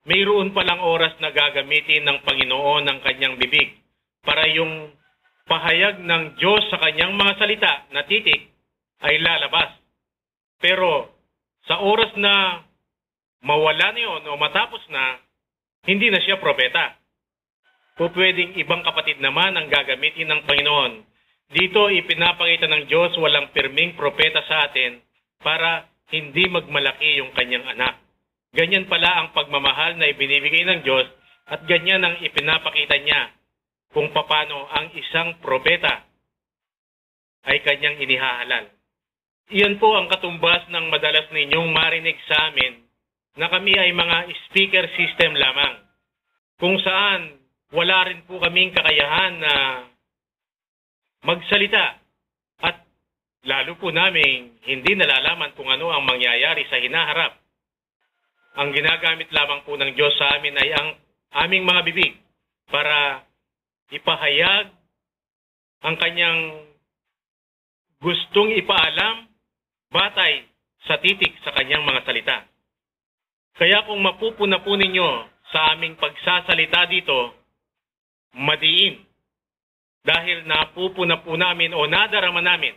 mayroon palang oras na gagamitin ng Panginoon ng kanyang bibig para yung pahayag ng Diyos sa kanyang mga salita na titik ay lalabas. Pero sa oras na mawala na yun o matapos na, hindi na siya propeta. Pwedeng ibang kapatid naman ang gagamitin ng Panginoon. Dito ipinapakita ng Diyos walang pirming propeta sa atin para hindi magmalaki yung kanyang anak. Ganyan pala ang pagmamahal na ibinibigay ng Diyos at ganyan ang ipinapakita niya kung paano ang isang propeta ay kanyang inihahalal. Iyan po ang katumbas ng madalas ninyong marinig sa amin na kami ay mga speaker system lamang, kung saan wala rin po kaming kakayahan na magsalita at lalo po namin hindi nalalaman kung ano ang mangyayari sa hinaharap. Ang ginagamit lamang po ng Diyos sa amin ay ang aming mga bibig para ipahayag ang kanyang gustong ipaalam batay sa titik sa kanyang mga salita. Kaya kung mapupuna po ninyo sa aming pagsasalita dito, madiin. Dahil napupuna po namin o nadarama namin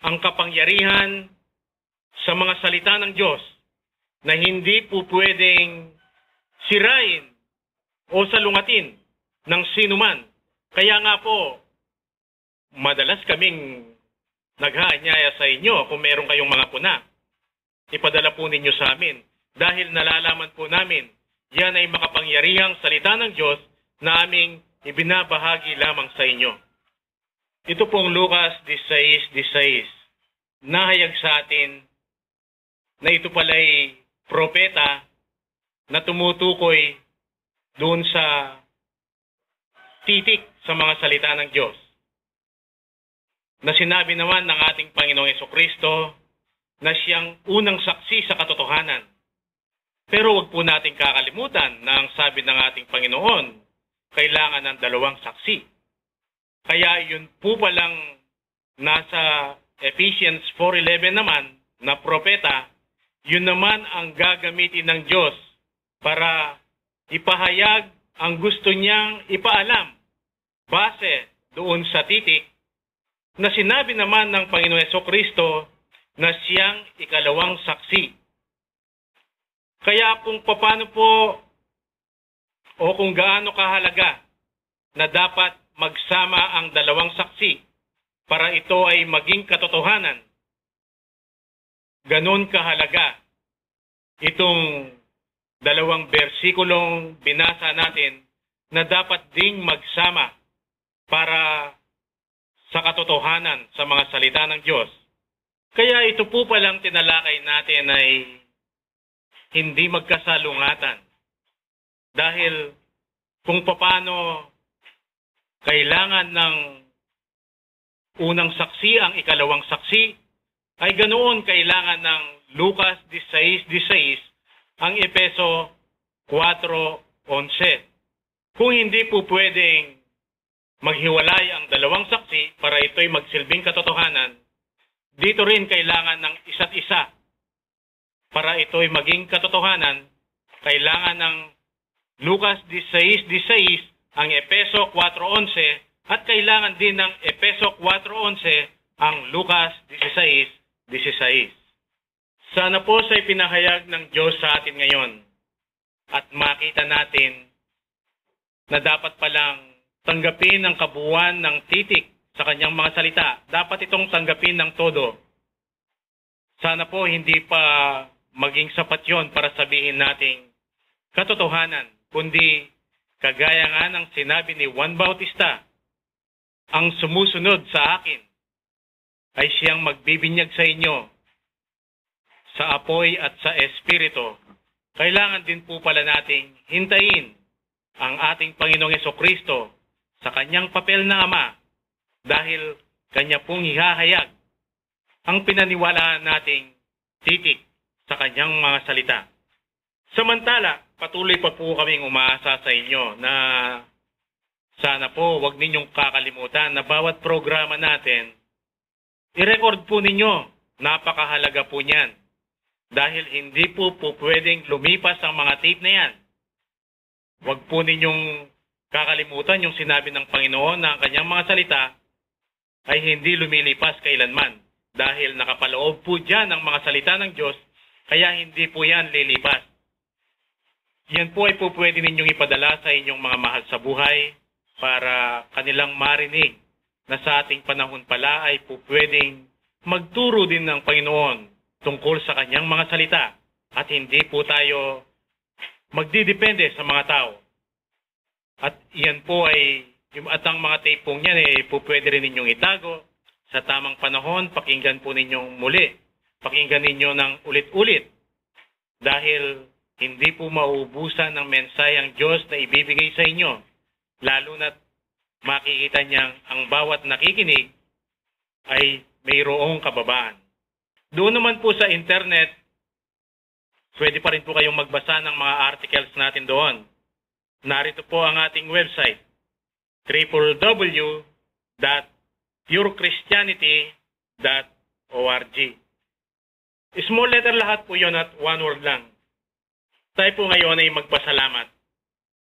ang kapangyarihan sa mga salita ng Diyos na hindi po pwedeng sirain o salungatin ng sinuman. Kaya nga po, madalas kaming naghaanyaya sa inyo kung meron kayong mga puna. Ipadala po ninyo sa amin dahil nalalaman po namin yan ay makapangyarihang salita ng Diyos na aming ibinabahagi lamang sa inyo. Ito pong Lucas 16:16. Nahayag sa atin na ito pala'y propeta na tumutukoy doon sa titik sa mga salita ng Diyos. Na sinabi naman ng ating Panginoong Jesucristo na siyang unang saksi sa katotohanan. Pero wag po nating kakalimutan na ang sabi ng ating Panginoon, kailangan ng dalawang saksi. Kaya yun po palang nasa Ephesians 4:11 naman na propeta, yun naman ang gagamitin ng Diyos para ipahayag ang gusto niyang ipaalam base doon sa titik na sinabi naman ng Panginoon Jesucristo na siyang ikalawang saksi. Kaya kung paano po o kung gaano kahalaga na dapat magsama ang dalawang saksi para ito ay maging katotohanan, ganon kahalaga itong dalawang bersikulong binasa natin na dapat ding magsama para sa katotohanan sa mga salita ng Diyos. Kaya ito po palang tinalakay natin ay hindi magkasalungatan. Dahil kung paano kailangan ng unang saksi ang ikalawang saksi, ay ganoon kailangan ng Lucas 16:16 ang Efeso 4:11. Kung hindi po pwedeng maghiwalay ang dalawang saksi para ito'y magsilbing katotohanan, dito rin kailangan ng isa't isa. Para ito'y maging katotohanan, kailangan ng Lucas 16:16 ang Efeso 4:11 at kailangan din ng Efeso 4:11 ang Lucas 16:16. Sana po sa ipinahayag ng Diyos sa atin ngayon at makita natin na dapat palang tanggapin ang kabuuan ng titik sa kanyang mga salita. Dapat itong tanggapin ng todo. Sana po hindi pa maging sapat yon para sabihin nating katotohanan, kundi kagaya nga ng sinabi ni Juan Bautista, ang sumusunod sa akin ay siyang magbibinyag sa inyo sa apoy at sa espiritu. Kailangan din po pala nating hintayin ang ating Panginoong Jesucristo sa kanyang papel na Ama dahil kanya pong ihahayag ang pinaniwalaan nating titik sa kanyang mga salita. Samantala, patuloy pa po kaming umaasa sa inyo na sana po wag ninyong kakalimutan na bawat programa natin, i-record po ninyo. Napakahalaga po niyan. Dahil hindi po pwedeng lumipas ang mga tape na yan. Wag po ninyong kakalimutan yung sinabi ng Panginoon na ang kanyang mga salita ay hindi lumilipas kailanman. Dahil nakapaloob po dyan ang mga salita ng Diyos, kaya hindi po yan lilipas. Yan po ay po pwede ninyong ipadala sa inyong mga mahal sa buhay para kanilang marinig na sa ating panahon pala ay po pwedeng magturo din ng Panginoon tungkol sa kanyang mga salita at hindi po tayo magdidepende sa mga tao. At yan po ay, at ang mga tape pong yan ay po pwede rin ninyong itago sa tamang panahon, pakinggan po ninyong muli. Pakinggan ninyo ng ulit-ulit dahil hindi po mauubusan ng mensahe ang Diyos na ibibigay sa inyo, lalo na't makikita niyang ang bawat nakikinig ay mayroong kababaan. Doon naman po sa internet, pwede pa rin po kayong magbasa ng mga articles natin doon. Narito po ang ating website, www.purechristianity.org. Small letter lahat po yon at one word lang. Tayo po ngayon ay magpasalamat.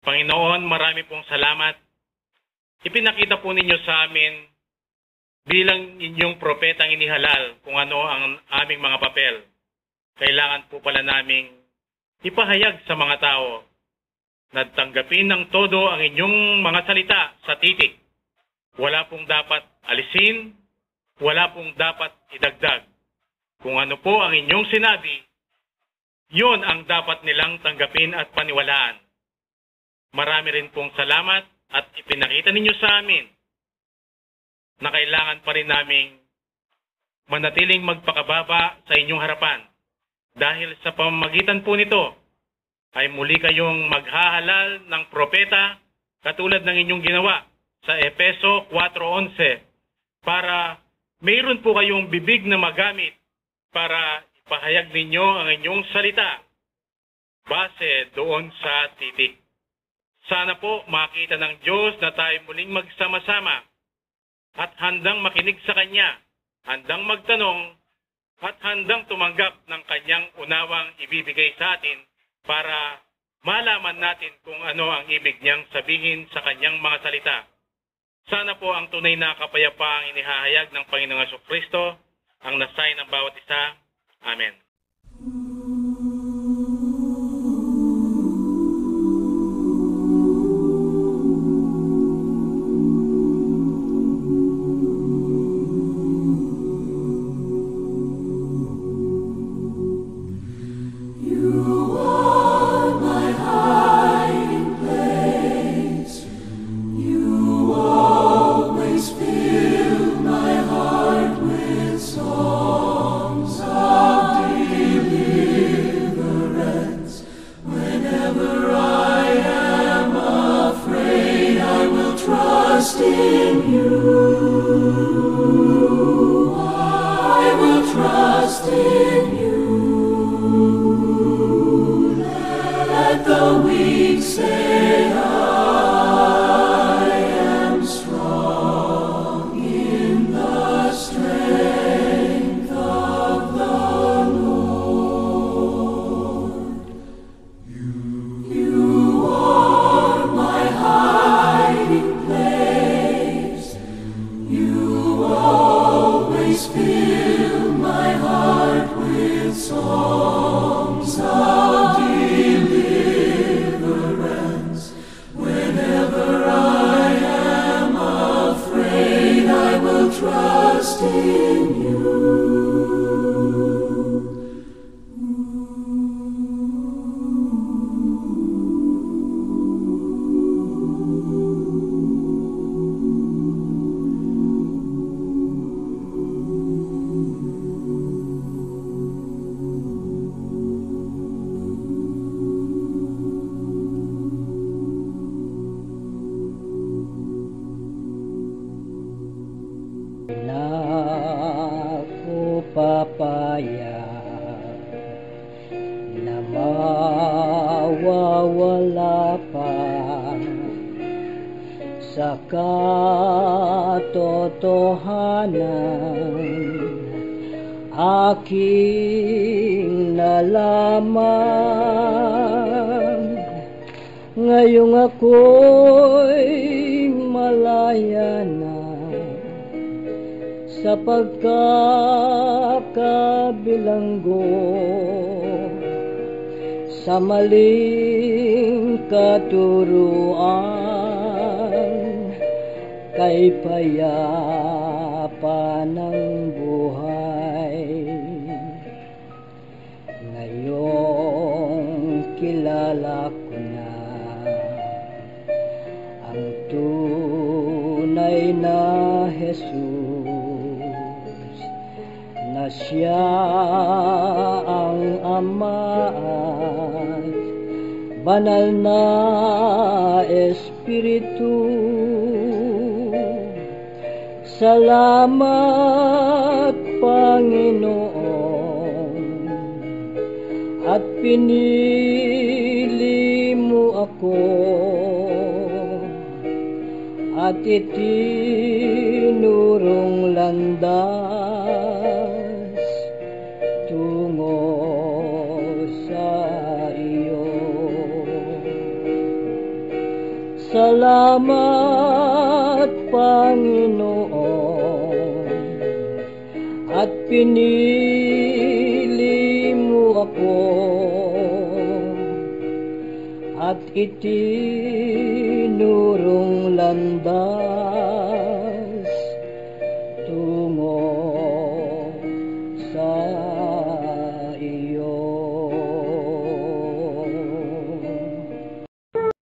Panginoon, marami pong salamat. Ipinakita po ninyo sa amin bilang inyong propetang inihalal kung ano ang aming mga papel. Kailangan po pala naming ipahayag sa mga tao na tanggapin ng todo ang inyong mga salita sa titik. Wala pong dapat alisin, wala pong dapat idagdag. Kung ano po ang inyong sinabi, yun ang dapat nilang tanggapin at paniwalaan. Marami rin pong salamat at ipinakita ninyo sa amin na kailangan pa rin naming manatiling magpakababa sa inyong harapan. Dahil sa pamamagitan po nito, ay muli kayong maghahalal ng propeta katulad ng inyong ginawa sa Efeso 4:11 para mayroon po kayong bibig na magamit para ipahayag ninyo ang inyong salita base doon sa titik. Sana po makita ng Diyos na tayo muling magsama-sama at handang makinig sa Kanya, handang magtanong at handang tumanggap ng Kanyang unawang ibibigay sa atin para malaman natin kung ano ang ibig niyang sabihin sa Kanyang mga salita. Sana po ang tunay na kapayapaang inihahayag ng Panginoong Jesucristo ang nasay ng bawat isa. Amen. Na mawawala pa sa katotohanan aking nalaman. Ngayong ako'y malaya na sa pagkakabilanggo sa maling katuruan kay payapa ng buhay. Ngayong kilala ko na ang tunay na Jesus, na siya ang Ama at banal na Espiritu. Salamat, Panginoon, at pinili mo ako at itinurong landas tungo sa iyo. Salamat, Panginoon, at pinili mo ako at itinurong